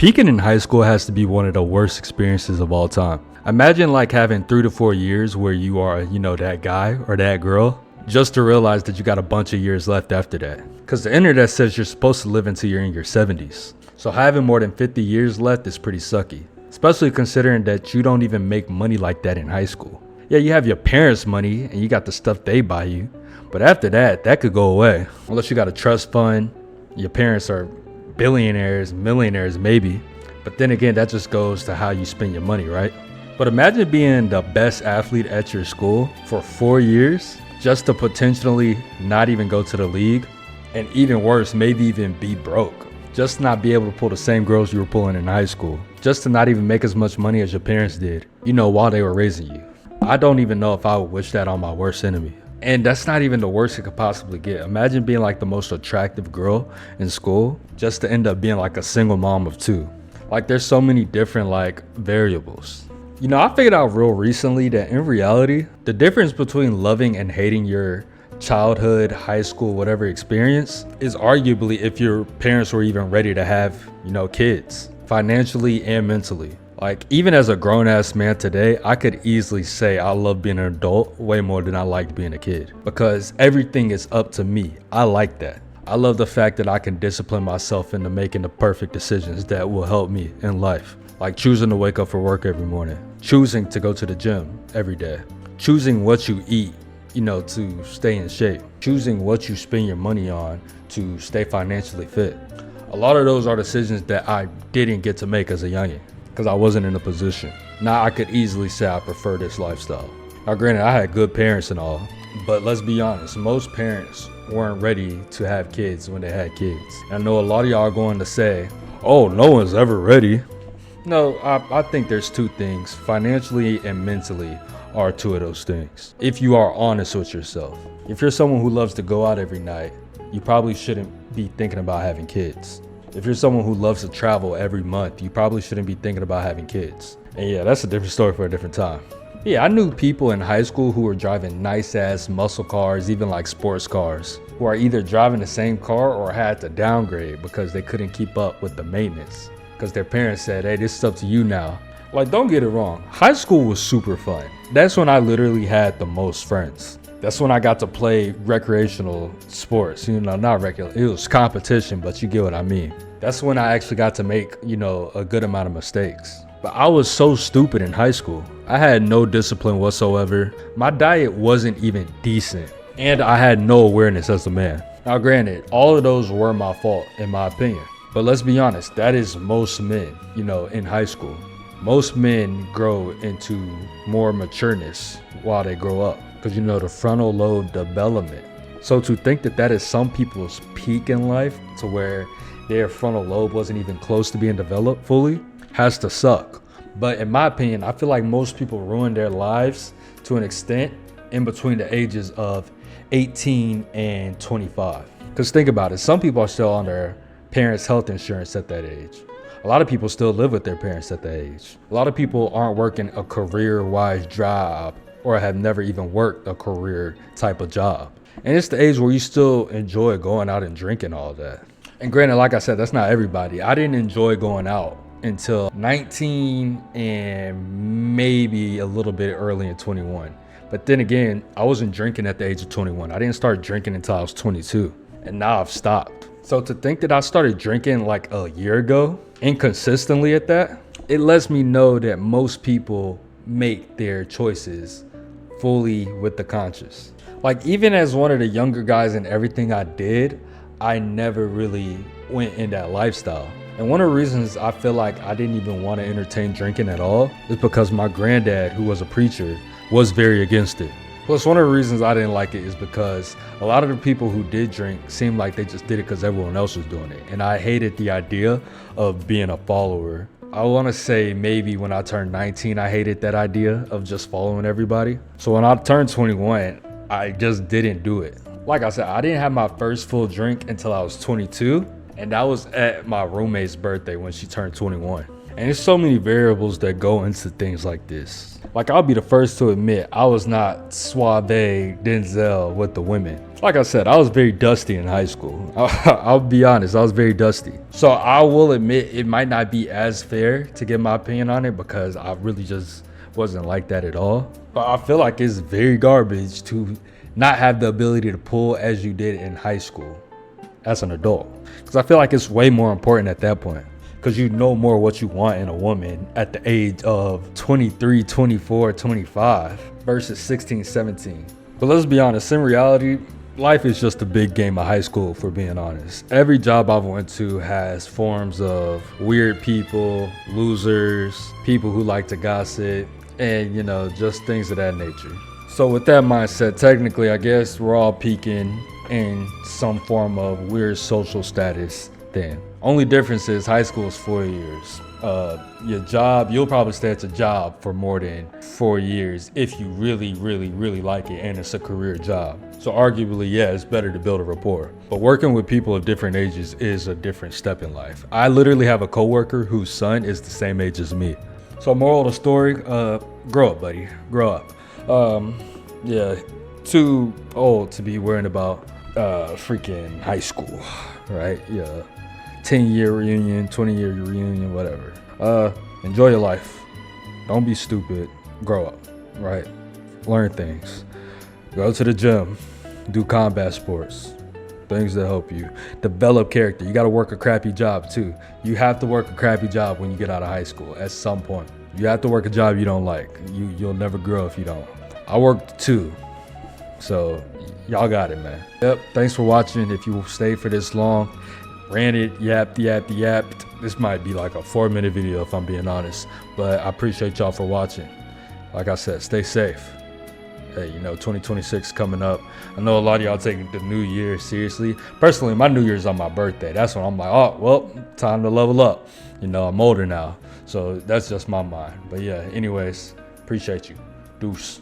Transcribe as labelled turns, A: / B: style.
A: Peaking in high school has to be one of the worst experiences of all time. Imagine like having 3 to 4 years where you are, that guy or that girl, just to realize that you got a bunch of years left after that. Because the internet says you're supposed to live until you're in your 70s. So having more than 50 years left is pretty sucky, especially considering that you don't even make money like that in high school. Yeah, you have your parents' money and you got the stuff they buy you, but after that, that could go away. Unless you got a trust fund, your parents are billionaires, millionaires maybe. But then again, that just goes to how you spend your money, right? But imagine being the best athlete at your school for 4 years just to potentially not even go to the league, and even worse, maybe even be broke. Just not be able to pull the same girls you were pulling in high school. Just to not even make as much money as your parents did, while they were raising you. I don't even know if I would wish that on my worst enemy. And that's not even the worst it could possibly get. Imagine being like the most attractive girl in school just to end up being like a single mom of 2. Like there's so many different variables. I figured out real recently that in reality, the difference between loving and hating your childhood, high school, whatever experience is arguably if your parents were even ready to have, kids, financially and mentally. Like even as a grown-ass man today, I could easily say I love being an adult way more than I liked being a kid, because everything is up to me. I like that. I love the fact that I can discipline myself into making the perfect decisions that will help me in life. Like choosing to wake up for work every morning, choosing to go to the gym every day, choosing what you eat, to stay in shape, choosing what you spend your money on to stay financially fit. A lot of those are decisions that I didn't get to make as a youngin', because I wasn't in a position. Now I could easily say I prefer this lifestyle. Now granted, I had good parents and all, but let's be honest, most parents weren't ready to have kids when they had kids. And I know a lot of y'all are going to say, oh, no one's ever ready. No, I think there's 2 things, financially and mentally are 2 of those things. If you are honest with yourself. If you're someone who loves to go out every night, you probably shouldn't be thinking about having kids. If you're someone who loves to travel every month, you probably shouldn't be thinking about having kids. And yeah, that's a different story for a different time. Yeah, I knew people in high school who were driving nice ass muscle cars, even like sports cars, who are either driving the same car or had to downgrade because they couldn't keep up with the maintenance. Because their parents said, hey, this is up to you now. Like, don't get it wrong. High school was super fun. That's when I literally had the most friends. That's when I got to play recreational sports, not regular. It was competition, but you get what I mean. That's when I actually got to make, a good amount of mistakes. But I was so stupid in high school. I had no discipline whatsoever. My diet wasn't even decent. And I had no awareness as a man. Now granted, all of those were my fault, in my opinion. But let's be honest, that is most men, in high school. Most men grow into more matureness while they grow up. Because the frontal lobe development. So to think that is some people's peak in life, to where their frontal lobe wasn't even close to being developed fully, has to suck. But in my opinion, I feel like most people ruin their lives to an extent in between the ages of 18 and 25. Because think about it, some people are still on their parents' health insurance at that age. A lot of people still live with their parents at that age. A lot of people aren't working a career-wise job or have never even worked a career type of job. And it's the age where you still enjoy going out and drinking all that. And granted, like I said, that's not everybody. I didn't enjoy going out until 19 and maybe a little bit early in 21. But then again, I wasn't drinking at the age of 21. I didn't start drinking until I was 22. And now I've stopped. So to think that I started drinking like a year ago, inconsistently at that, it lets me know that most people make their choices fully with the conscious. Like even as one of the younger guys in everything I did, I never really went in that lifestyle. And one of the reasons I feel like I didn't even want to entertain drinking at all is because my granddad, who was a preacher, was very against it. Plus, one of the reasons I didn't like it is because a lot of the people who did drink seemed like they just did it because everyone else was doing it. And I hated the idea of being a follower. I want to say maybe when I turned 19, I hated that idea of just following everybody. So when I turned 21, I just didn't do it. Like I said, I didn't have my first full drink until I was 22. And that was at my roommate's birthday when she turned 21. And there's so many variables that go into things like this. Like I'll be the first to admit, I was not Suave Denzel with the women. Like I said, I was very dusty in high school. I'll be honest, I was very dusty. So I will admit it might not be as fair to give my opinion on it because I really just wasn't like that at all. But I feel like it's very garbage to not have the ability to pull as you did in high school as an adult. Because I feel like it's way more important at that point. Because you know more what you want in a woman at the age of 23, 24, 25 versus 16, 17. But let's be honest, in reality, life is just a big game of high school, for being honest. Every job I've went to has forms of weird people, losers, people who like to gossip, and just things of that nature. So with that mindset, technically, I guess we're all peaking in some form of weird social status then. Only difference is high school is 4 years. Your job, you'll probably stay at your job for more than 4 years if you really, really, really like it and it's a career job. So arguably, yeah, it's better to build a rapport. But working with people of different ages is a different step in life. I literally have a coworker whose son is the same age as me. So moral of the story, grow up, buddy, grow up. Yeah, too old to be worrying about freaking high school, right? Yeah. 10-year reunion, 20-year reunion, whatever. Enjoy your life. Don't be stupid. Grow up, right? Learn things. Go to the gym. Do combat sports. Things that help you. Develop character. You got to work a crappy job too. You have to work a crappy job when you get out of high school at some point. You have to work a job you don't like. You'll never grow if you don't. I worked too. So y'all got it, man. Yep. Thanks for watching. If you stayed for this long, ranted, yapped. This might be like a 4-minute video if I'm being honest, but I appreciate y'all for watching. Like I said, stay safe. Hey, 2026 coming up. I know a lot of y'all taking the new year seriously. Personally, my new year's on my birthday. That's when I'm like, oh, well, time to level up. I'm older now, so that's just my mind. But yeah, anyways, appreciate you. Deuce.